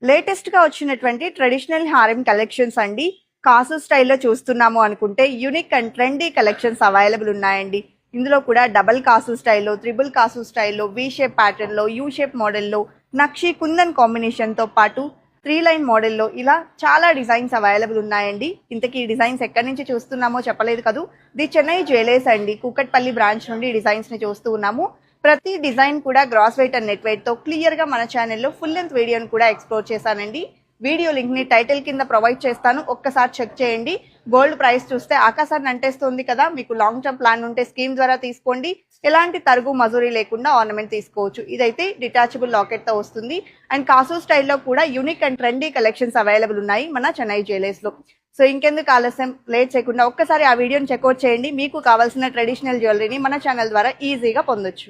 Latest గా వచ్చినటువంటి traditional హారం కలెక్షన్స్ అండి. కాసు స్టైల్లో చూస్తున్నాము అనుకుంటే unique and trendy collections available ఉన్నాయండి. ఇందులో కూడా డబల్ కాసు స్టైల్లో, త్రిబుల్ కాసు స్టైల్లో, వి షేప్ ప్యాటర్న్ లో, యూ షేప్ మోడల్లో, నక్షి కుందన్ కాంబినేషన్ తో పాటు 3 లైన్ మోడల్లో ఇలా చాలా డిజైన్స్ అవైలబుల్ ఉన్నాయండి. ఇంతకీ ఈ డిజైన్స్ ఎక్కడి నుంచి చూస్తున్నామో చెప్పలేదు కదూ. ది చెన్నై జ్యువెలర్స్ అండి, కూకట్పల్లి బ్రాంచ్ నుండి డిజైన్స్ ని చూస్తూ ఉన్నాము. ప్రతి డిజైన్ కూడా gross weight and net weight తో క్లియర్ గా మన ఛానల్లో ఫుల్ లెంత్ వీడియోని కూడా ఎక్స్ప్లోర్ చేశానండి. వీడియో లింక్ ని టైటిల్ కింద ప్రొవైడ్ చేస్తాను, ఒక్కసారి చెక్ చేయండి. గోల్డ్ ప్రైస్ చూస్తే ఆకాశాన్ని అంటేస్తుంది కదా. మీకు లాంగ్ టర్మ్ ప్లాన్ ఉంటే స్కీమ్ ద్వారా తీసుకోండి. ఎలాంటి తరుగు మజూరీ లేకుండా ఆర్నమెంట్ తీసుకోవచ్చు. ఇదైతే డిటాచబుల్ లాకెట్ తో వస్తుంది. అండ్ కాసు స్టైల్లో కూడా unique and trendy collections available ఉన్నాయి మన చెన్నై జ్యువెలర్స్ లో. సో ఇంకెందుకు ఆలస్యం, లేట్ చేయకుండా ఒక్కసారి ఆ వీడియోని చెక్అవుట్ చేయండి. మీకు కావాల్సిన ట్రెడిషనల్ జ్యువెలరీని మన ఛానల్ ద్వారా ఈజీగా పొందొచ్చు.